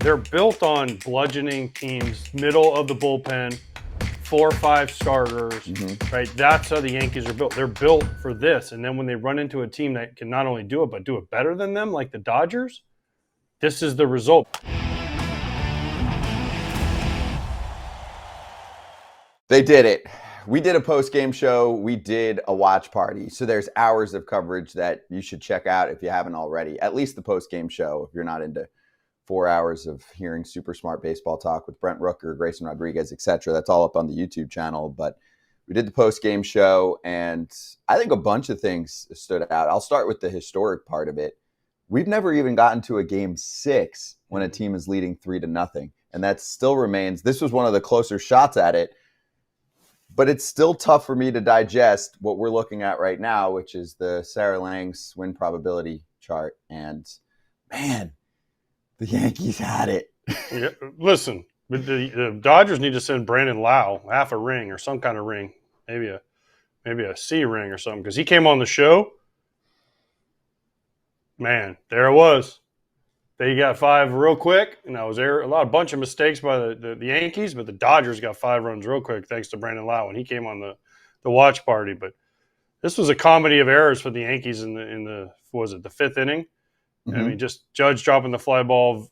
They're built on bludgeoning teams, middle of the bullpen, 4 or 5 starters, right? That's how the Yankees are built. They're built for this. And then when they run into a team that can not only do it, but do it better than them, like the Dodgers, this is the result. They did it. We did a post-game show. We did a watch party. So there's hours of coverage that you should check out if you haven't already. At least the post-game show, if you're not into 4 hours of hearing super smart baseball talk with Brent Rooker, Grayson Rodriguez, etc. That's all up on the YouTube channel. But we did the post-game show, and I think a bunch of things stood out. I'll start with the historic part of it. We've never even gotten to a game 6 when a team is leading 3-0, and that still remains. This was one of the closer shots at it. But it's still tough for me to digest what we're looking at right now, which is the Sarah Lang's win probability chart. And, man, the Yankees had it. Yeah, listen, the Dodgers need to send Brandon Lau half a ring or some kind of ring, maybe a C ring or something, because he came on the show. Man, there it was. They got 5 real quick, and that was a bunch of mistakes by the Yankees, but the Dodgers got 5 runs real quick thanks to Brandon Lau when he came on the watch party. But this was a comedy of errors for the Yankees in the what was it, the 5th inning? I mean, just Judge dropping the fly ball,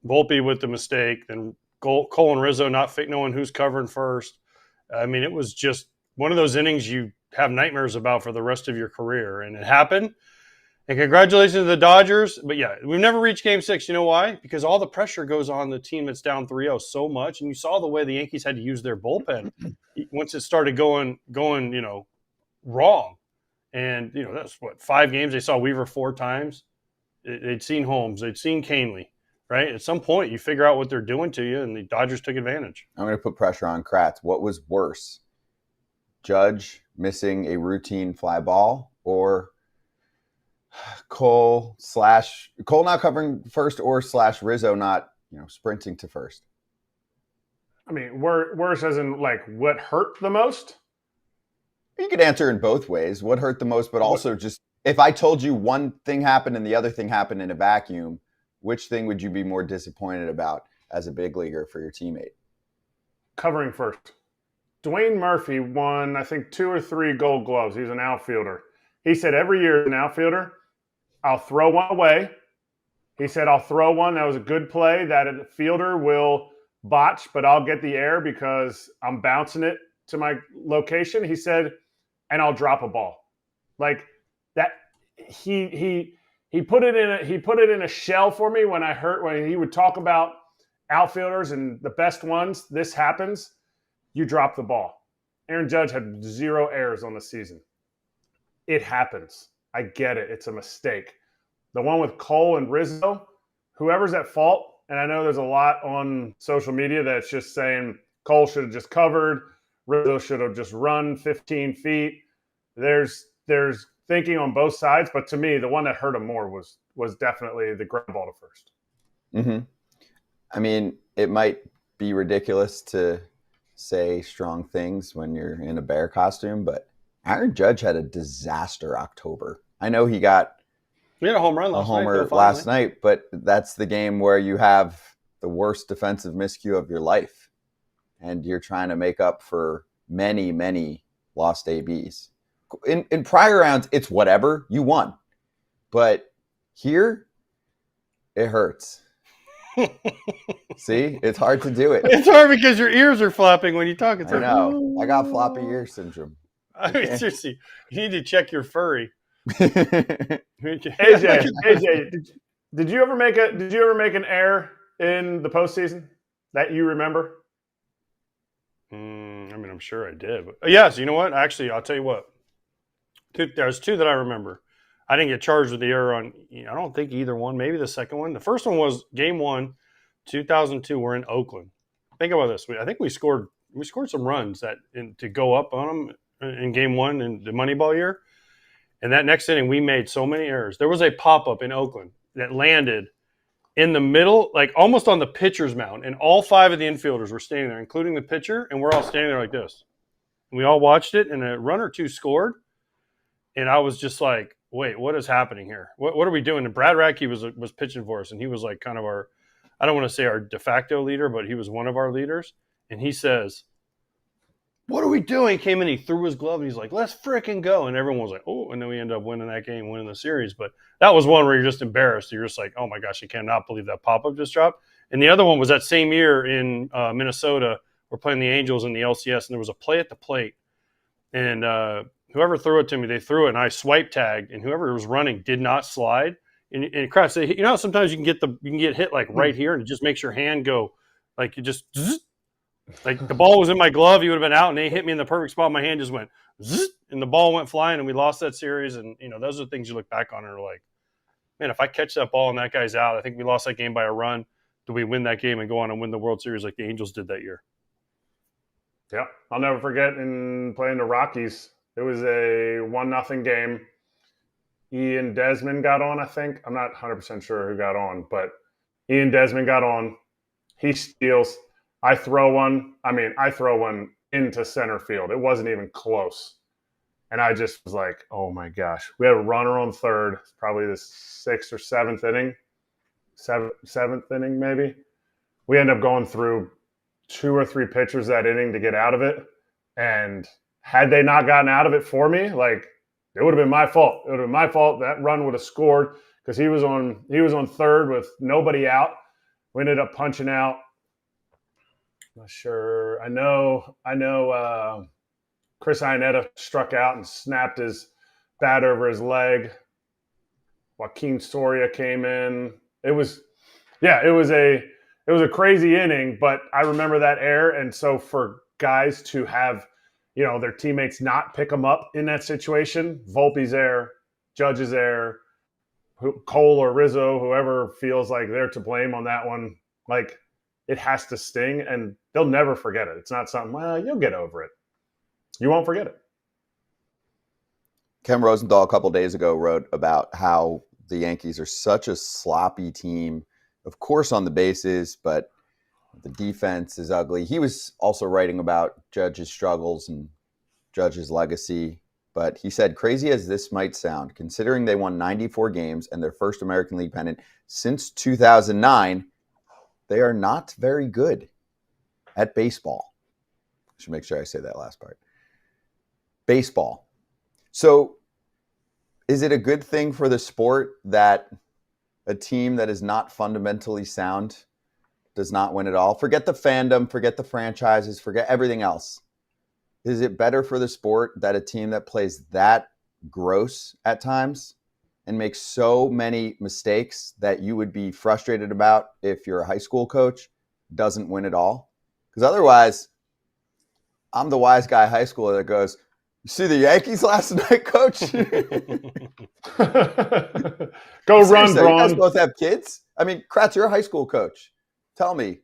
Volpe with the mistake, then Cole and Rizzo not knowing who's covering first. I mean, it was just one of those innings you have nightmares about for the rest of your career, and it happened. And congratulations to the Dodgers. But, yeah, we've never reached Game 6. You know why? Because all the pressure goes on the team that's down 3-0 so much. And you saw the way the Yankees had to use their bullpen once it started going wrong. And, that's 5 games. They saw Weaver 4 times. They'd seen Holmes. They'd seen Canely, right? At some point, you figure out what they're doing to you, and the Dodgers took advantage. I'm going to put pressure on Kratz. What was worse? Judge missing a routine fly ball, or Cole not covering first, or / Rizzo not sprinting to first? I mean, worse as in like what hurt the most? You could answer in both ways. What hurt the most, but also just if I told you one thing happened and the other thing happened in a vacuum, which thing would you be more disappointed about as a big leaguer for your teammate? Covering first. Dwayne Murphy won, I think, 2 or 3 Gold Gloves. He's an outfielder. He said every year as an outfielder, I'll throw one away. He said, I'll throw one. That was a good play that a fielder will botch, but I'll get the air because I'm bouncing it to my location. He said, and I'll drop a ball. Like that. He put it in a shell for me when he would talk about outfielders and the best ones. This happens. You drop the ball. Aaron Judge had 0 errors on the season. It happens. I get it. It's a mistake. The one with Cole and Rizzo, whoever's at fault, and I know there's a lot on social media that's just saying Cole should have just covered, Rizzo should have just run 15 feet. There's thinking on both sides, but to me, the one that hurt him more was definitely the ground ball to first. I mean, it might be ridiculous to say strong things when you're in a bear costume, but Aaron Judge had a disaster October. I know he had a home run last night, but that's the game where you have the worst defensive miscue of your life, and you're trying to make up for many, many lost ABs. In prior rounds, it's whatever. You won. But here, it hurts. See? It's hard to do it. It's hard because your ears are flapping when you talk. I know. I got floppy ear syndrome. I mean, seriously, you need to check your furry. AJ, did you ever make an error in the postseason that you remember? I mean, I'm sure I did. But yes, you know what? Actually, I'll tell you what. There's 2 that I remember. I didn't get charged with the error on. I don't think either one. Maybe the second one. The first one was Game 1, 2002. We're in Oakland. Think about this. I think we scored some runs to go up on them in Game 1 in the Moneyball year. And that next inning, we made so many errors. There was a pop-up in Oakland that landed in the middle, like almost on the pitcher's mound, and all 5 of the infielders were standing there, including the pitcher, and we're all standing there like this. And we all watched it, and a run or 2 scored, and I was just like, wait, what is happening here? What are we doing? And Brad Radke was pitching for us, and he was like kind of our I don't want to say our de facto leader, but he was one of our leaders. And he says, "What are we doing?" He came in, he threw his glove, and he's like, "Let's freaking go!" And everyone was like, "Oh!" And then we ended up winning that game, winning the series. But that was one where you're just embarrassed. You're just like, "Oh my gosh, I cannot believe that pop up just dropped." And the other one was that same year in Minnesota. We're playing the Angels in the LCS, and there was a play at the plate, and whoever threw it to me, they threw it, and I swipe tagged, and whoever was running did not slide. And crap, you know how sometimes you can get hit like right here, and it just makes your hand go like you just. Like the ball was in my glove, he would have been out, and they hit me in the perfect spot. My hand just went, and the ball went flying, and we lost that series. And those are the things you look back on and are like, man, if I catch that ball and that guy's out, I think we lost that game by a run. Do we win that game and go on and win the World Series like the Angels did that year? Yeah, I'll never forget in playing the Rockies. It was a 1-0 game. Ian Desmond got on, I think. I'm not 100% sure who got on, but Ian Desmond got on. He steals. I throw one into center field. It wasn't even close. And I just was like, oh my gosh. We had a runner on third, probably the 6th or 7th inning. Seventh inning, maybe. We end up going through 2 or 3 pitchers that inning to get out of it. And had they not gotten out of it for me, like, it would have been my fault. It would have been my fault. That run would have scored because he was on third with nobody out. We ended up punching out. Not sure. I know. Chris Iannetta struck out and snapped his bat over his leg. Joaquin Soria came in. It was a crazy inning, but I remember that air. And so for guys to have, their teammates not pick them up in that situation, Volpe's there, Judge is there, Cole or Rizzo, whoever feels like they're to blame on that one, like, it has to sting, and they'll never forget it. It's not something, well, you'll get over it. You won't forget it. Ken Rosenthal a couple of days ago wrote about how the Yankees are such a sloppy team, of course on the bases, but the defense is ugly. He was also writing about Judge's struggles and Judge's legacy, but he said, crazy as this might sound, considering they won 94 games and their first American League pennant since 2009, they are not very good at baseball. I should make sure I say that last part. Baseball. So is it a good thing for the sport that a team that is not fundamentally sound does not win at all? Forget the fandom, forget the franchises, forget everything else. Is it better for the sport that a team that plays that gross at times and makes so many mistakes that you would be frustrated about if you're a high school coach doesn't win at all? Because otherwise, I'm the wise guy high schooler that goes, you see the Yankees last night, coach? Go run, Braun. You guys both have kids? I mean, Kratz, you're a high school coach. Tell me.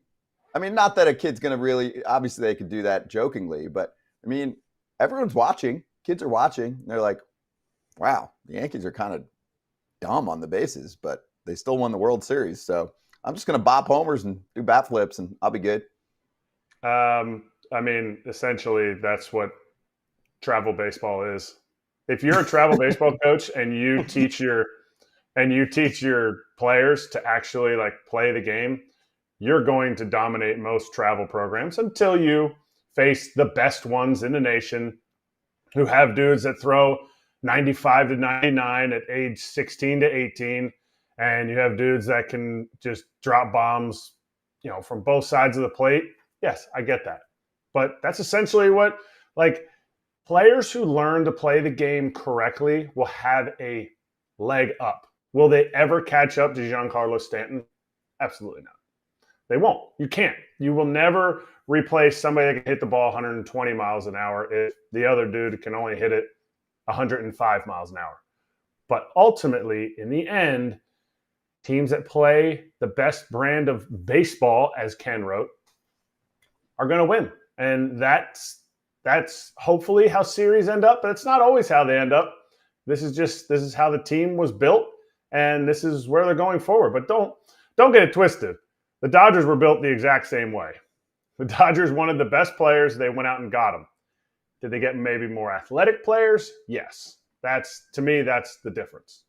I mean, not that a kid's going to really, obviously they could do that jokingly, but I mean, everyone's watching. Kids are watching. They're like, wow, the Yankees are kind of dumb on the bases, but they still won the World Series. So I'm just going to bop homers and do bat flips and I'll be good. I mean, essentially that's what travel baseball is. If you're a travel baseball coach and you teach your players to actually like play the game, you're going to dominate most travel programs until you face the best ones in the nation who have dudes that throw 95 to 99 at age 16 to 18. And you have dudes that can just drop bombs, from both sides of the plate. Yes, I get that. But that's essentially what, like, players who learn to play the game correctly will have a leg up. Will they ever catch up to Giancarlo Stanton? Absolutely not. They won't. You can't. You will never replace somebody that can hit the ball 120 miles an hour if the other dude can only hit it 105 miles an hour. But ultimately, in the end, teams that play the best brand of baseball, as Ken wrote, are going to win. And that's hopefully how series end up, but it's not always how they end up. This is how the team was built, and this is where they're going forward. But don't get it twisted. The Dodgers were built the exact same way. The Dodgers wanted the best players. They went out and got them. Did they get maybe more athletic players? Yes. To me, that's the difference.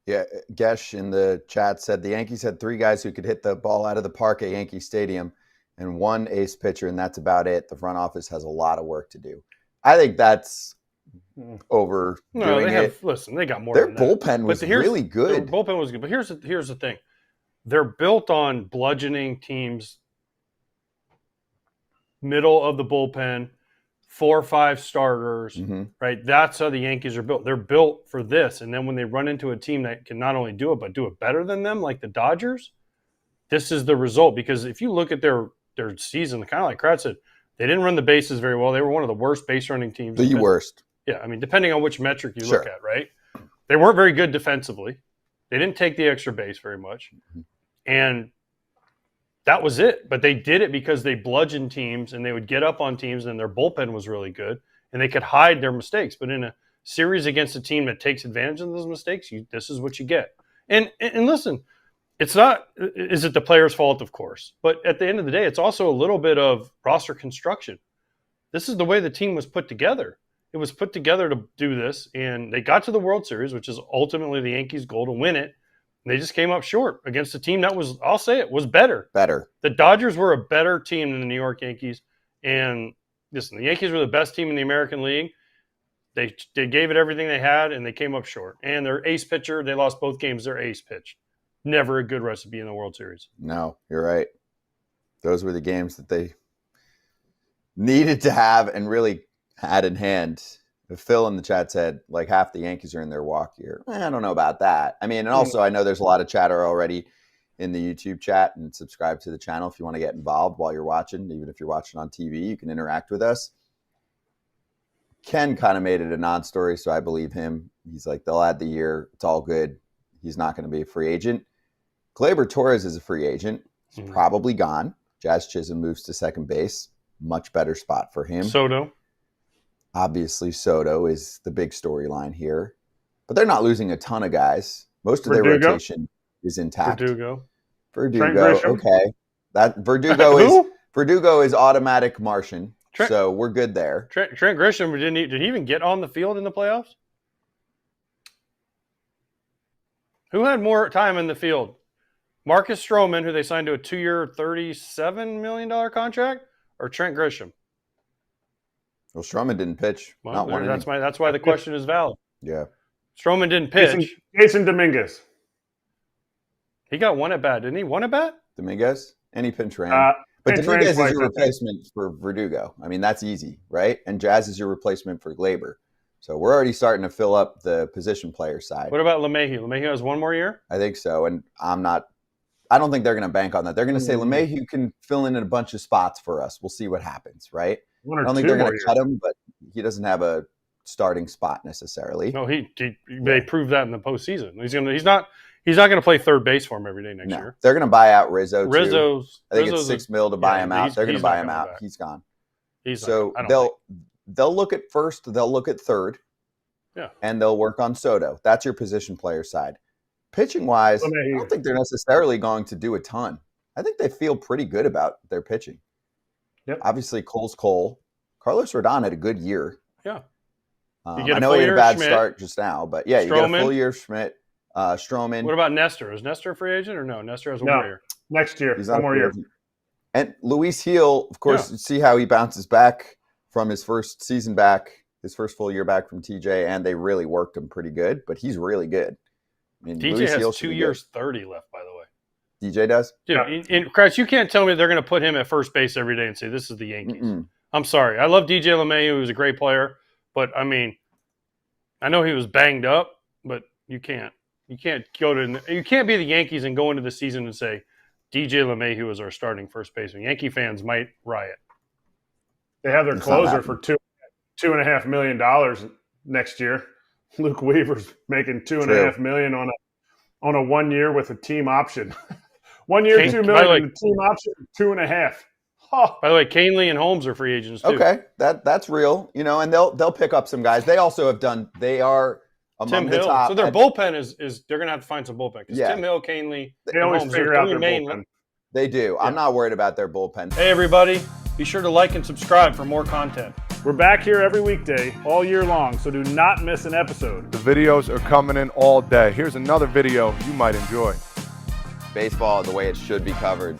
Yeah, Gesh in the chat said the Yankees had 3 guys who could hit the ball out of the park at Yankee Stadium and 1 ace pitcher, and that's about it. The front office has a lot of work to do. I think that's overdoing No, they have. it. Listen, they got more Their than that. bullpen was really good. Their bullpen was good, but here's the thing: they're built on bludgeoning teams. Middle of the bullpen, 4 or 5 starters, right? That's how the Yankees are built. They're built for this. And then when they run into a team that can not only do it, but do it better than them, like the Dodgers, this is the result. Because if you look at their season, kind of like Kratz said, they didn't run the bases very well. They were one of the worst base running teams. The worst. Yeah, I mean, depending on which metric you look at, right? They weren't very good defensively. They didn't take the extra base very much. And that was it. But they did it because they bludgeoned teams and they would get up on teams and their bullpen was really good and they could hide their mistakes. But in a series against a team that takes advantage of those mistakes, this is what you get. And listen, it's not – is it the player's fault? Of course. But at the end of the day, it's also a little bit of roster construction. This is the way the team was put together. It was put together to do this, and they got to the World Series, which is ultimately the Yankees' goal to win it. They just came up short against a team that was, I'll say it, was better. The Dodgers were a better team than the New York Yankees. And listen, the Yankees were the best team in the American League. They gave it everything they had, and they came up short. And their ace pitcher, they lost both games, their ace pitch. Never a good recipe in the World Series. No, you're right. Those were the games that they needed to have and really had in hand. Phil in the chat said, like, half the Yankees are in their walk year. I don't know about that. I mean, and also I know there's a lot of chatter already in the YouTube chat, and subscribe to the channel if you want to get involved while you're watching. Even if you're watching on TV, you can interact with us. Ken kind of made it a non-story, so I believe him. He's like, they'll add the year. It's all good. He's not going to be a free agent. Gleyber Torres is a free agent. He's probably gone. Jazz Chisholm moves to second base. Much better spot for him. Soto. Obviously, Soto is the big storyline here. But they're not losing a ton of guys. Most of their rotation is intact. Verdugo, okay. That Verdugo is automatic Martian. So we're good there. Trent Grisham, did he even get on the field in the playoffs? Who had more time in the field? Marcus Stroman, who they signed to a 2-year, $37 million contract, or Trent Grisham? Well, Stroman didn't pitch. Well, that's why the question is valid. Yeah. Stroman didn't pitch. Jason Dominguez. He got one at bat, didn't he? One at bat? Dominguez? And he pinch ran. But Dominguez is your replacement for Verdugo. I mean, that's easy, right? And Jazz is your replacement for Gleyber. So we're already starting to fill up the position player side. What about LeMahieu? LeMahieu has one more year? I think so. And I don't think they're going to bank on that. They're going to say LeMahieu can fill in a bunch of spots for us. We'll see what happens, right? I don't think they're going to cut him, but he doesn't have a starting spot necessarily. No, they proved that in the postseason. He's not going to play third base for him every day next year. They're going to buy out Rizzo. I think it's $6 million to buy him out. They're going to buy him out. He's gone. They'll look at first. They'll look at third. Yeah, and they'll work on Soto. That's your position player side. Pitching wise, I don't think they're necessarily going to do a ton. I think they feel pretty good about their pitching. Yep. Obviously, Cole's Cole. Carlos Rodon had a good year. Yeah. I know he had a bad start just now, but yeah, you get a full year of Schmidt. Stroman. What about Nestor? Is Nestor a free agent or no? Nestor has one more year. Next year. He's one more year. And Luis Gil, of course, see how he bounces back from his first season back, his first full year back from TJ, and they really worked him pretty good, but he's really good. I mean, DJ has 2 years, 30 left, by the way. DJ does? Dude, and Kratz, you can't tell me they're going to put him at first base every day and say, this is the Yankees. I'm sorry. I love DJ LeMahieu, who's a great player, but, I mean, I know he was banged up, but you can't be the Yankees and go into the season and say, DJ LeMahieu is our starting first baseman. Yankee fans might riot. They have their closer for $2.5 million next year. Luke Weaver's making $2.5 million on a 1 year with a team option. 1 year, $2 million, team option, 2.5. Oh. By the way, Canely and Holmes are free agents too. Okay, that's real. And they'll pick up some guys. They also have done. They are among the top. So their bullpen is they're gonna have to find some bullpen because Tim Hill, Canely, they always figure out their bullpen. They do. Yeah. I'm not worried about their bullpen. Hey everybody, be sure to like and subscribe for more content. We're back here every weekday, all year long, so do not miss an episode. The videos are coming in all day. Here's another video you might enjoy. Baseball the way it should be covered.